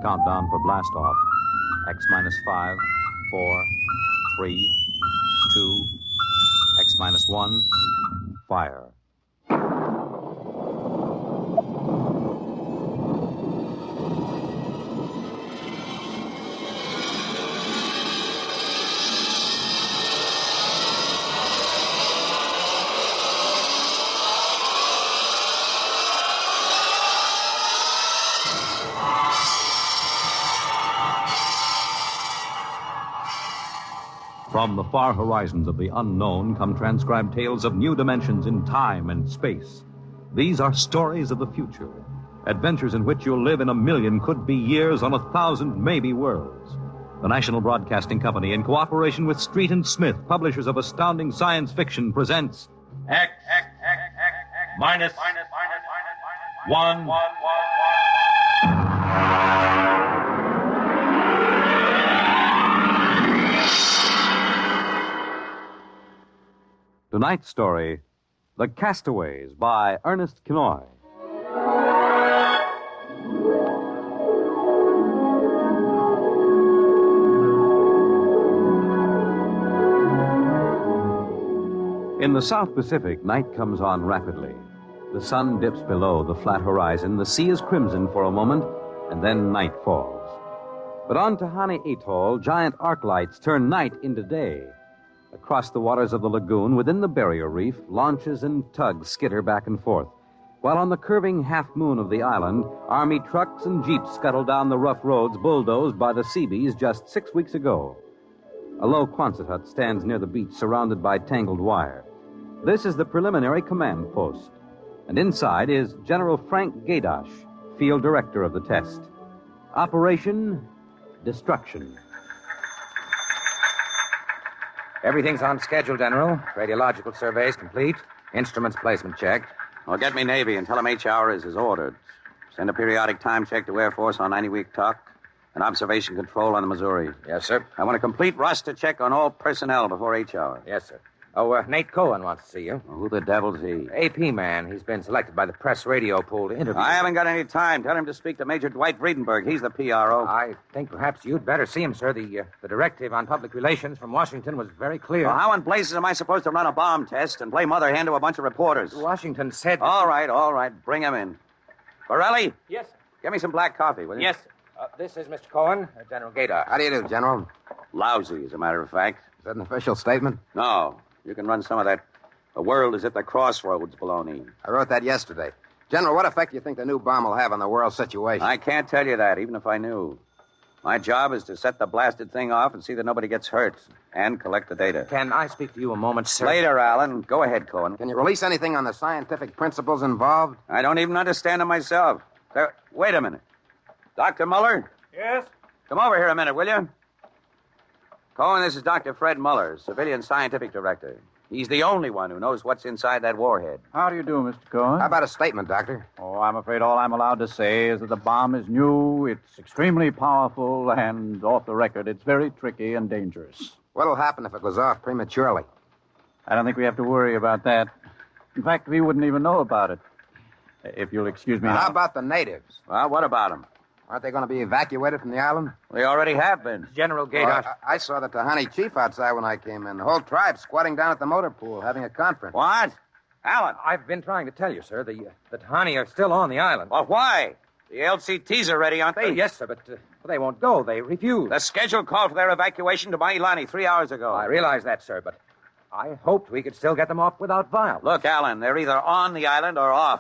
Countdown for blast off. X minus 5, 4, 3, 2, X minus 1, fire. From the far horizons of the unknown come transcribed tales of new dimensions in time and space. These are stories of the future, adventures in which you'll live in 1,000,000 could-be years on 1,000 maybe worlds. The National Broadcasting Company, in cooperation with Street and Smith, publishers of astounding science fiction, presents X minus 1. Tonight's story, The Castaways, by Ernest Kinoy. In the South Pacific, night comes on rapidly. The sun dips below the flat horizon, the sea is crimson for a moment, and then night falls. But on Tahani Atoll, giant arc lights turn night into day. Across the waters of the lagoon, within the barrier reef, launches and tugs skitter back and forth, while on the curving half-moon of the island, Army trucks and jeeps scuttle down the rough roads bulldozed by the Seabees just 6 weeks ago. A low Quonset hut stands near the beach, surrounded by tangled wire. This is the preliminary command post, and inside is General Frank Gaydosh, field director of the test. Operation Destruction. Everything's on schedule, General. Radiological surveys complete. Instruments placement checked. Well, get me Navy and tell them HR is as ordered. Send a periodic time check to Air Force on 90-week talk and observation control on the Missouri. Yes, sir. I want a complete roster check on all personnel before HR. Yes, sir. Oh, Nate Cohen wants to see you. Well, who the devil's he? AP man. He's been selected by the press radio pool to interview. I haven't got any time. Tell him to speak to Major Dwight Friedenberg. He's the PRO. I think perhaps you'd better see him, sir. The directive on public relations from Washington was very clear. Well, how in blazes am I supposed to run a bomb test and play mother hen to a bunch of reporters? Washington said... All right. Bring him in. Borelli? Yes, sir. Get me some black coffee, will you? Yes, sir. This is Mr. Cohen, General Gaydosh. How do you do, General? Lousy, as a matter of fact. Is that an official statement? No. You can run some of that "the world is at the crossroads" baloney. I wrote that yesterday. General, what effect do you think the new bomb will have on the world situation? I can't tell you that, even if I knew. My job is to set the blasted thing off and see that nobody gets hurt, and collect the data. Can I speak to you a moment, sir? Later, Alan. Go ahead, Cohen. Can you release anything on the scientific principles involved? I don't even understand them myself. Wait a minute. Dr. Muller? Yes? Come over here a minute, will you? Cohen, this is Dr. Fred Muller, civilian scientific director. He's the only one who knows what's inside that warhead. How do you do, Mr. Cohen? How about a statement, Doctor? Oh, I'm afraid all I'm allowed to say is that the bomb is new, it's extremely powerful, and off the record, it's very tricky and dangerous. What'll happen if it goes off prematurely? I don't think we have to worry about that. In fact, we wouldn't even know about it. If you'll excuse me Now, now. how about the natives? Well, what about them? Aren't they going to be evacuated from the island? We already have been. General Gaydosh. I saw the Tahani chief outside when I came in. The whole tribe squatting down at the motor pool having a conference. What? Alan? I've been trying to tell you, sir. The Tahani are still on the island. Well, why? The LCTs are ready, aren't they? Yes, sir, but they won't go. They refuse. The schedule called for their evacuation to Mailani 3 hours ago. I realize that, sir, but I hoped we could still get them off without violence. Look, Alan, they're either on the island or off.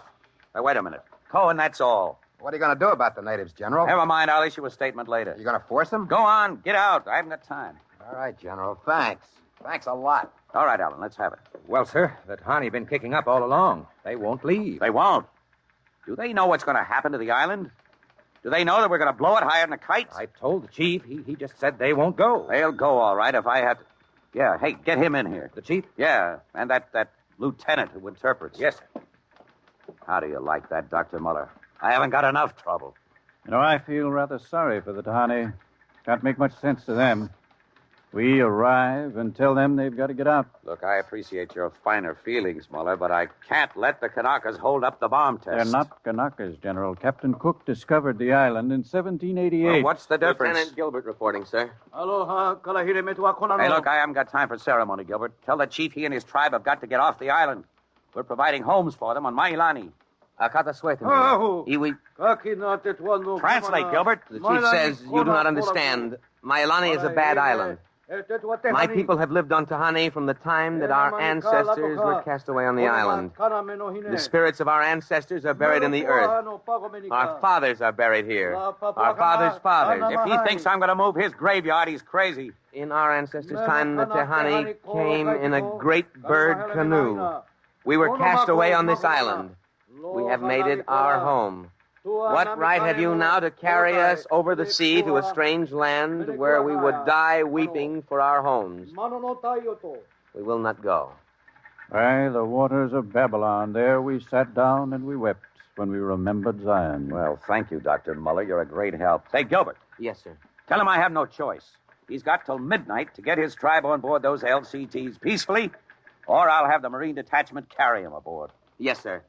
Now, wait a minute. Cohen, that's all. What are you going to do about the natives, General? Never mind. I'll issue a statement later. You going to force them? Go on. Get out. I haven't got time. All right, General. Thanks. Thanks a lot. All right, Alan. Let's have it. Well, sir, the Tahani have been kicking up all along. They won't leave. They won't. Do they know what's going to happen to the island? Do they know that we're going to blow it higher than a kite? I told the chief. He just said they won't go. They'll go, all right, if I have to... Yeah, hey, get him in here. The chief? Yeah, and that lieutenant who interprets. Yes, sir. How do you like that, Dr. Muller? I haven't got enough trouble. You know, I feel rather sorry for the Tahani. Can't make much sense to them. We arrive and tell them they've got to get out. Look, I appreciate your finer feelings, Muller, but I can't let the Kanakas hold up the bomb test. They're not Kanakas, General. Captain Cook discovered the island in 1788. Well, what's the difference? Lieutenant Gilbert reporting, sir. Hey, look, I haven't got time for ceremony, Gilbert. Tell the chief he and his tribe have got to get off the island. We're providing homes for them on Mailani. Translate, Gilbert. The chief says you do not understand. Mailani is a bad island. My people have lived on Tahani from the time that our ancestors were cast away on the island. The spirits of our ancestors are buried in the earth. Our fathers are buried here. Our fathers' fathers. If he thinks I'm going to move his graveyard, he's crazy. In our ancestors' time, the Tahani came in a great bird canoe. We were cast away on this island. We have made it our home. What right have you now to carry us over the sea to a strange land where we would die weeping for our homes? We will not go. By the waters of Babylon, there we sat down and we wept when we remembered Zion. Well, thank you, Dr. Muller. You're a great help. Say, Gilbert, Yes, sir. tell him I have no choice. He's got till midnight to get his tribe on board those LCTs peacefully, or I'll have the Marine Detachment carry him aboard. Yes, sir.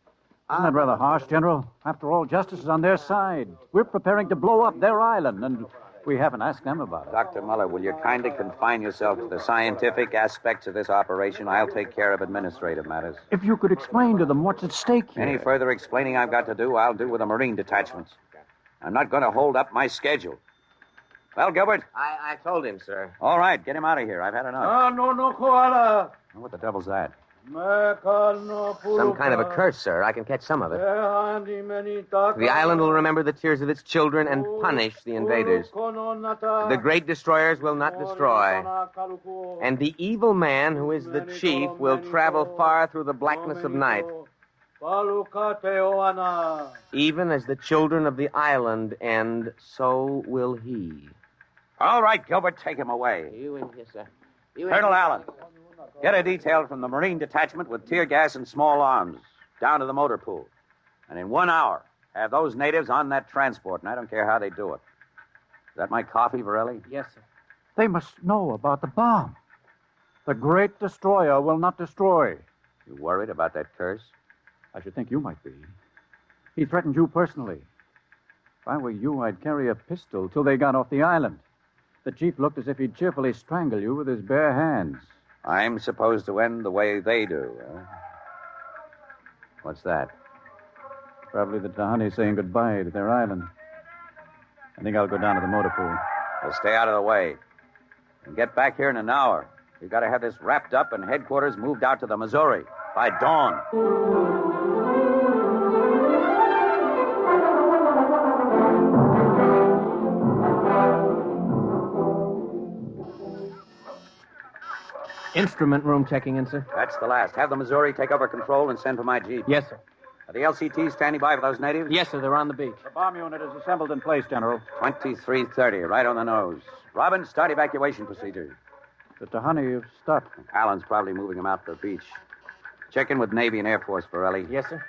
Isn't that rather harsh, General? After all, justice is on their side. We're preparing to blow up their island, and we haven't asked them about it. Dr. Muller, will you kindly confine yourself to the scientific aspects of this operation? I'll take care of administrative matters. If you could explain to them what's at stake here. Any further explaining I've got to do, I'll do with the Marine detachments. I'm not going to hold up my schedule. Well, Gilbert? I told him, sir. All right, get him out of here. I've had enough. What the devil's that? Some kind of a curse, sir. I can catch some of it. The island will remember the tears of its children and punish the invaders. The great destroyers will not destroy. And the evil man, who is the chief, will travel far through the blackness of night. Even as the children of the island end, so will he. All right, Gilbert, take him away. Yes, sir. Colonel Allen, get a detail from the Marine Detachment with tear gas and small arms down to the motor pool. And in 1 hour, have those natives on that transport, and I don't care how they do it. Is that my coffee, Varelli? Yes, sir. They must know about the bomb. The great destroyer will not destroy. You worried about that curse? I should think you might be. He threatened you personally. If I were you, I'd carry a pistol till they got off the island. The chief looked as if he'd cheerfully strangle you with his bare hands. I'm supposed to end the way they do, huh? What's that? Probably the Tahani saying goodbye to their island. I think I'll go down to the motor pool. Well, stay out of the way. And get back here in an hour. We've got to have this wrapped up and headquarters moved out to the Missouri by dawn. Instrument room checking in, sir. That's the last. Have the Missouri take over control and send for my jeep. Yes, sir. Are the LCTs standing by for those natives? Yes, sir. They're on the beach. The bomb unit is assembled in place, General. 2330, right on the nose. Robin, start evacuation procedure. The Tahani have stopped. Allen's probably moving them out to the beach. Check in with Navy and Air Force, Varelli. Yes, sir.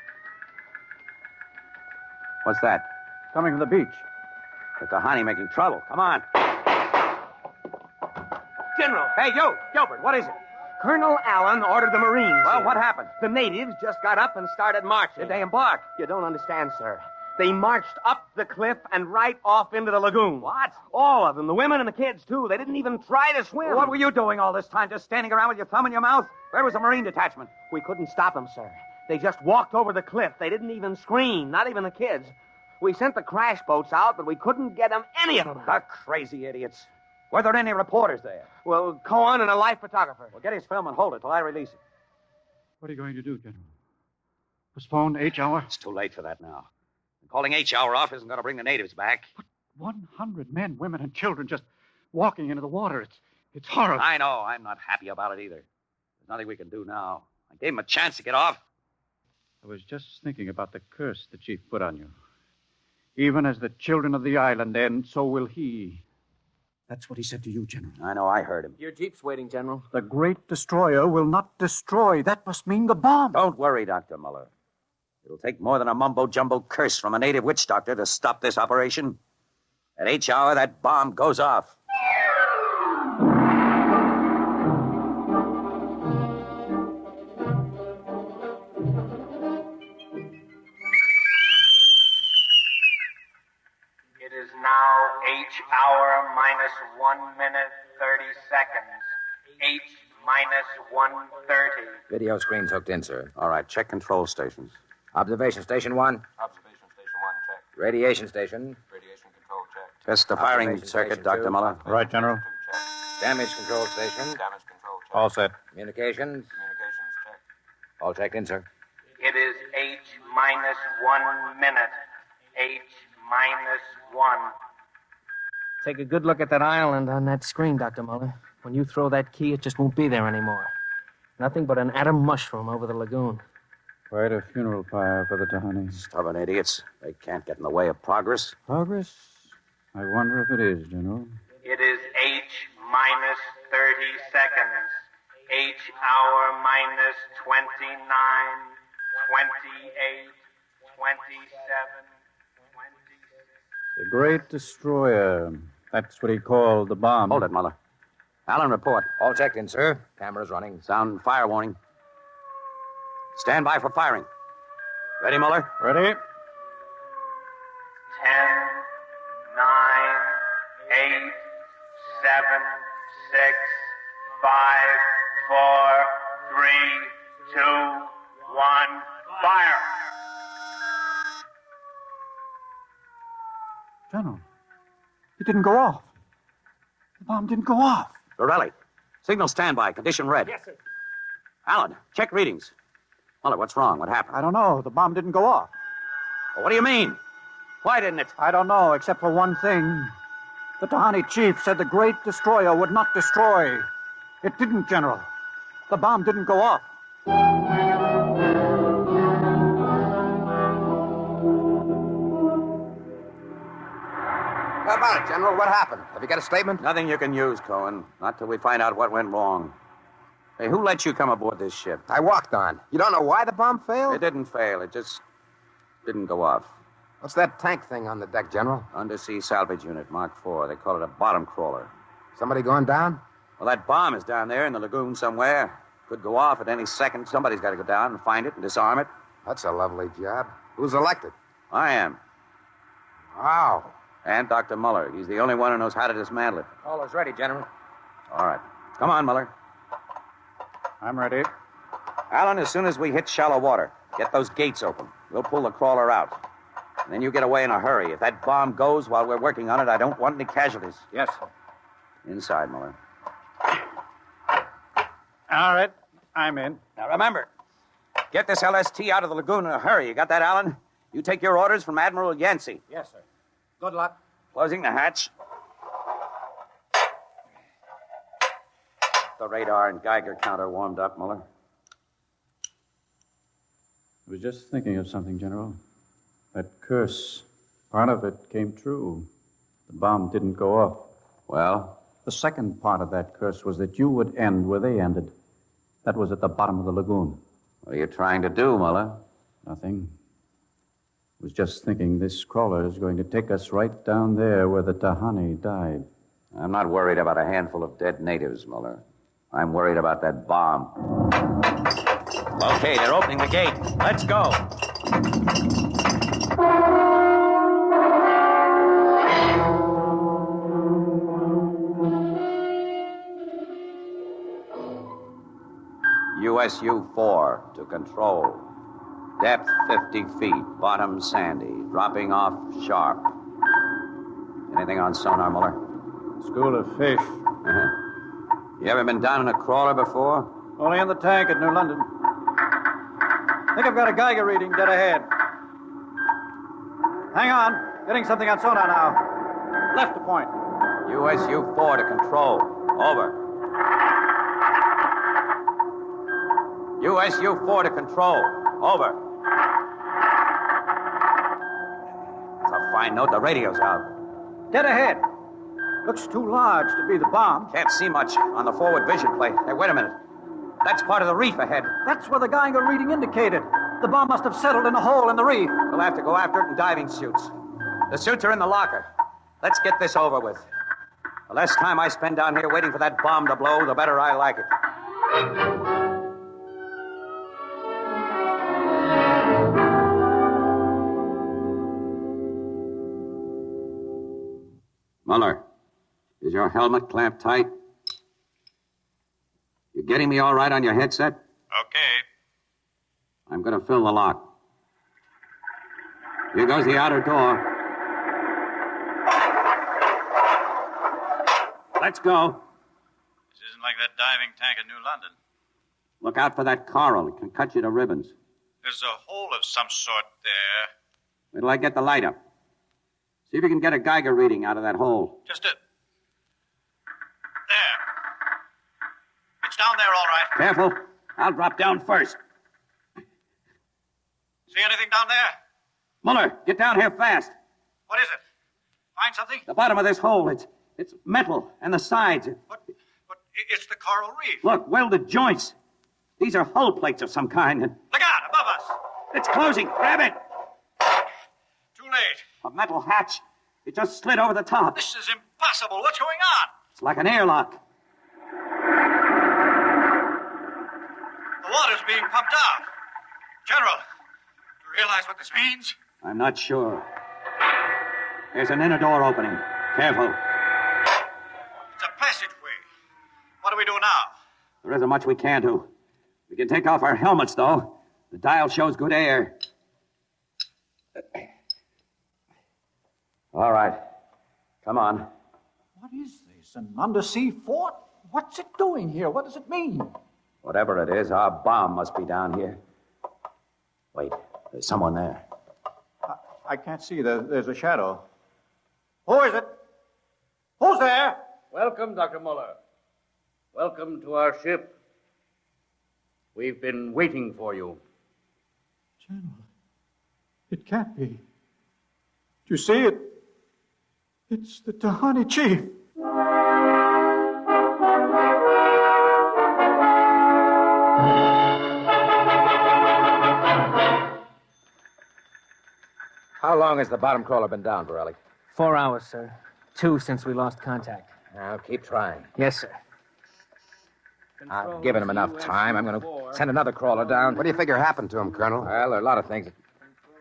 What's that? Coming from the beach. The Tahani making trouble. Come on. General. Hey, you, Gilbert, what is it? Colonel Allen ordered the Marines. Well, what happened? The natives just got up and started marching. Did they embark? You don't understand, sir. They marched up the cliff and right off into the lagoon. What? All of them, the women and the kids, too. They didn't even try to swim. What were you doing all this time? Just standing around with your thumb in your mouth? Where was the Marine detachment? We couldn't stop them, sir. They just walked over the cliff. They didn't even scream, not even the kids. We sent the crash boats out, but we couldn't get them, any of them. The crazy idiots. Were there any reporters there? Well, Cohen and a life photographer. Well, get his film and hold it till I release it. What are you going to do, General? Postpone H hour? It's too late for that now. Calling H hour off isn't going to bring the natives back. But 100 men, women, and children just walking into the water. It's horrible. I know. I'm not happy about it either. There's nothing we can do now. I gave him a chance to get off. I was just thinking about the curse the chief put on you. Even as the children of the island end, so will he. That's what he said to you, General. I know. I heard him. Your jeep's waiting, General. The great destroyer will not destroy. That must mean the bomb. Don't worry, Dr. Muller. It'll take more than a mumbo-jumbo curse from a native witch doctor to stop this operation. At H hour, that bomb goes off. now H hour minus 1 minute 30 seconds. H minus 1:30. Video screen's hooked in, sir. All right, check control stations. Observation station 1. Observation station 1, check. Radiation station. Radiation control, check. Test the firing Observation circuit, station Dr. two. Muller. Right, General. 2, check. Damage control station. Damage control, check. All set. Communications. Communications, check. All checked in, sir. It is H minus 1 minute. H minus 1. Take a good look at that island on that screen, Dr. Muller. When you throw that key, it just won't be there anymore. Nothing but an atom mushroom over the lagoon. Quite a funeral pyre for the Tahani. Stubborn idiots. They can't get in the way of progress. Progress? I wonder if it is, General. It is H minus 30 seconds. H hour minus 29, 28, 27, 26. The Great Destroyer. That's what he called the bomb. Hold it, Muller. Allen, report. All checked in, sir. Cameras running. Sound fire warning. Stand by for firing. Ready, Muller? Ready? 10, 9, 8, 7, 6, 5, 4, 3, 2, 1, fire! General, it didn't go off. The bomb didn't go off. Borelli. Signal standby. Condition red. Yes, sir. Allen, check readings. Muller, what's wrong? What happened? I don't know. The bomb didn't go off. Well, what do you mean? Why didn't it? I don't know, except for one thing. The Tahani chief said the Great Destroyer would not destroy. It didn't, General. The bomb didn't go off. How about it, General? What happened? Have you got a statement? Nothing you can use, Cohen. Not till we find out what went wrong. Hey, who let you come aboard this ship? I walked on. You don't know why the bomb failed? It didn't fail. It just didn't go off. What's that tank thing on the deck, General? Undersea salvage unit, Mark IV. They call it a bottom crawler. Somebody going down? Well, that bomb is down there in the lagoon somewhere. Could go off at any second. Somebody's got to go down and find it and disarm it. That's a lovely job. Who's elected? I am. Wow. And Dr. Muller. He's the only one who knows how to dismantle it. All is ready, General. All right. Come on, Muller. I'm ready. Allen, as soon as we hit shallow water, get those gates open. We'll pull the crawler out. And then you get away in a hurry. If that bomb goes while we're working on it, I don't want any casualties. Yes, sir. Inside, Muller. All right. I'm in. Now, remember, get this LST out of the lagoon in a hurry. You got that, Allen? You take your orders from Admiral Yancey. Yes, sir. Good luck. Closing the hatch. The radar and Geiger counter warmed up, Muller. I was just thinking of something, General. That curse, part of it came true. The bomb didn't go off. Well? The second part of that curse was that you would end where they ended. That was at the bottom of the lagoon. What are you trying to do, Muller? Nothing. I was just thinking this crawler is going to take us right down there where the Tahani died. I'm not worried about a handful of dead natives, Muller. I'm worried about that bomb. Okay, they're opening the gate. Let's go. USU-4 to control. Depth 50 feet, bottom sandy, dropping off sharp. Anything on sonar, Muller? School of fish. You ever been down in a crawler before? Only in the tank at New London. Think I've got a Geiger reading dead ahead. Hang on. Getting something on sonar now. Left to point. USU-4 to control. Over. USU-4 to control. Over. That's a fine note. The radio's out. Dead ahead. Looks too large to be the bomb. Can't see much on the forward vision plate. Hey, wait a minute. That's part of the reef ahead. That's where the Geiger reading indicated. The bomb must have settled in a hole in the reef. We'll have to go after it in diving suits. The suits are in the locker. Let's get this over with. The less time I spend down here waiting for that bomb to blow, the better I like it. Muller, is your helmet clamped tight? You getting me all right on your headset? Okay. I'm going to fill the lock. Here goes the outer door. Let's go. This isn't like that diving tank in New London. Look out for that coral. It can cut you to ribbons. There's a hole of some sort there. Wait till I get the light up. See if you can get a Geiger reading out of that hole. Just a... There. It's down there, all right. Careful. I'll drop down first. See anything down there? Muller, get down here fast. What is it? Find something? The bottom of this hole, it's metal, and the sides. But it's the coral reef. Look, welded joints. These are hull plates of some kind. Look out, above us. It's closing. Grab it. Too late. A metal hatch. It just slid over the top. This is impossible. What's going on? It's like an airlock. The water's being pumped out. General, do you realize what this means? I'm not sure. There's an inner door opening. Careful. It's a passageway. What do we do now? There isn't much we can do. We can take off our helmets, though. The dial shows good air. All right. Come on. What is this? An undersea fort? What's it doing here? What does it mean? Whatever it is, our bomb must be down here. Wait, there's someone there. I can't see. There's a shadow. Who is it? Who's there? Welcome, Dr. Muller. Welcome to our ship. We've been waiting for you. General, it can't be. Do you see it? It's the Tahani chief. How long has the bottom crawler been down, Borelli? 4 hours, sir. 2 since we lost contact. Now, keep trying. Yes, sir. I've given him enough time. I'm going to send another crawler down. What do you figure happened to him, Colonel? Well, there are a lot of things.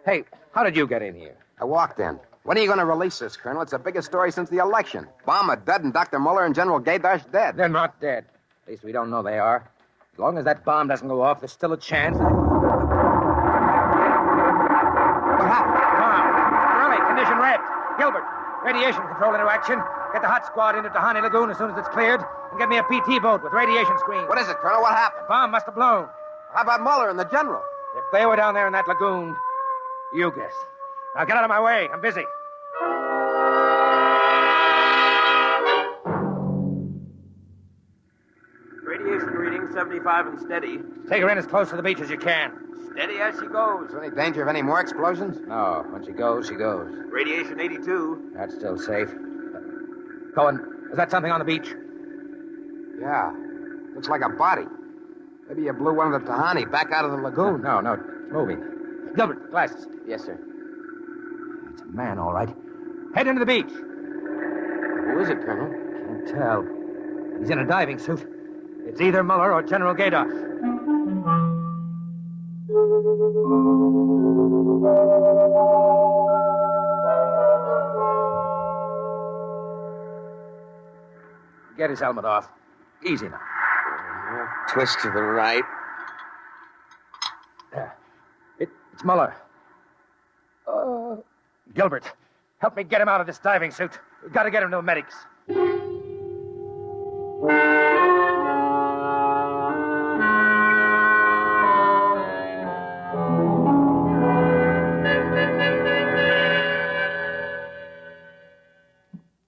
Hey, how did you get in here? I walked in. When are you going to release this, Colonel? It's the biggest story since the election. Bomber dead and Dr. Muller and General Gaydash dead. They're not dead. At least we don't know they are. As long as that bomb doesn't go off, there's still a chance. What happened? Bomb. Borelli, condition red. Gilbert, radiation control into action. Get the hot squad into Tahani Lagoon as soon as it's cleared, and get me a PT boat with radiation screen. What is it, Colonel? What happened? Bomb must have blown. How about Muller and the General? If they were down there in that lagoon, you guess. Now get out of my way. I'm busy. Radiation reading 75 and steady. Take her in as close to the beach as you can. Steady as she goes. Is there any danger of any more explosions? No, when she goes, she goes. Radiation 82. That's still safe. Cohen, is that something on the beach? Yeah. Looks like a body. Maybe you blew one of the Tahani back out of the lagoon. No, it's moving. Gilbert, glasses. Yes, sir. It's a man, all right. Head into the beach. Who is it, Colonel? Can't tell. He's in a diving suit. It's either Muller or General Gaydash. Get his helmet off. Easy now. Twist to the right. There. It's Muller. Gilbert, help me get him out of this diving suit. We've got to get him to the medics.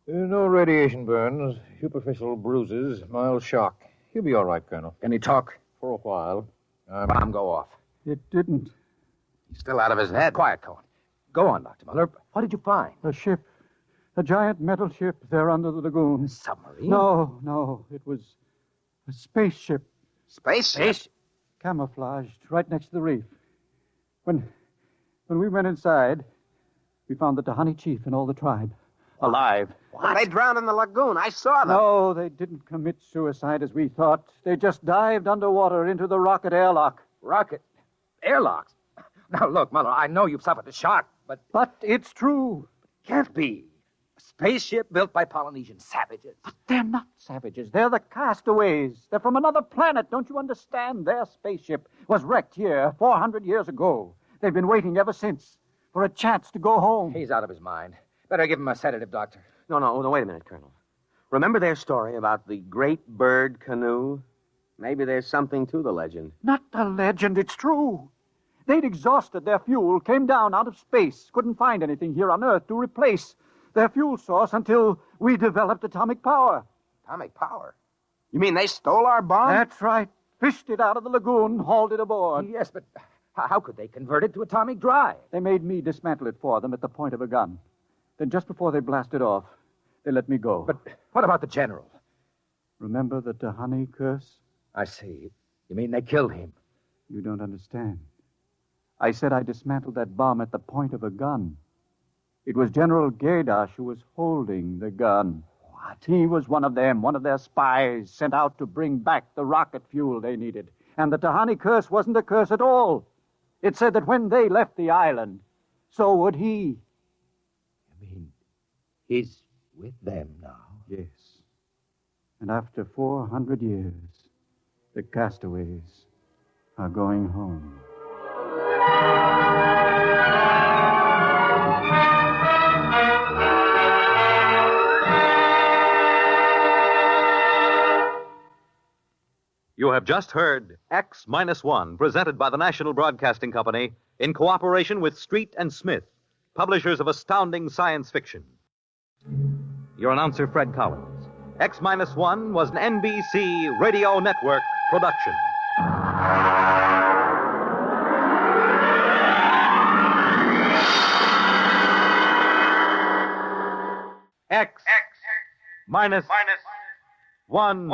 No radiation burns, superficial bruises, mild shock. He'll be all right, Colonel. Can he talk? For a while. Bomb go off. It didn't. He's still out of his head. Quiet, Cohen. Go on, Dr. Muller. What did you find? A ship. A giant metal ship there under the lagoon. A submarine? No. It was a spaceship. Spaceship? Camouflaged right next to the reef. When we went inside, we found the Tahani chief and all the tribe. Alive. What? They drowned in the lagoon. I saw them. No, they didn't commit suicide as we thought. They just dived underwater into the rocket airlock. Rocket? Airlocks? Now, look, Muller, I know you've suffered a shock, but... But it's true. Can't be. A spaceship built by Polynesian savages. But they're not savages. They're the castaways. They're from another planet. Don't you understand? Their spaceship was wrecked here 400 years ago. They've been waiting ever since for a chance to go home. He's out of his mind. Better give him a sedative, Doctor. No, wait a minute, Colonel. Remember their story about the great bird canoe? Maybe there's something to the legend. Not a legend. It's true. They'd exhausted their fuel, came down out of space, couldn't find anything here on Earth to replace their fuel source until we developed atomic power. Atomic power? You mean they stole our bomb? That's right. Fished it out of the lagoon, hauled it aboard. Yes, but how could they convert it to atomic drive? They made me dismantle it for them at the point of a gun. Then just before they blasted off, they let me go. But what about the general? Remember the Tahani curse? I see. You mean they killed him? You don't understand. I said I dismantled that bomb at the point of a gun. It was General Gaydash who was holding the gun. What? He was one of them, one of their spies sent out to bring back the rocket fuel they needed. And the Tahani curse wasn't a curse at all. It said that when they left the island, so would he. You mean he's with them now? Yes. And after 400 years, the castaways are going home. You have just heard X-1, presented by the National Broadcasting Company in cooperation with Street and Smith, publishers of astounding science fiction. Your announcer, Fred Collins. X-1 was an NBC Radio Network production. X minus 1.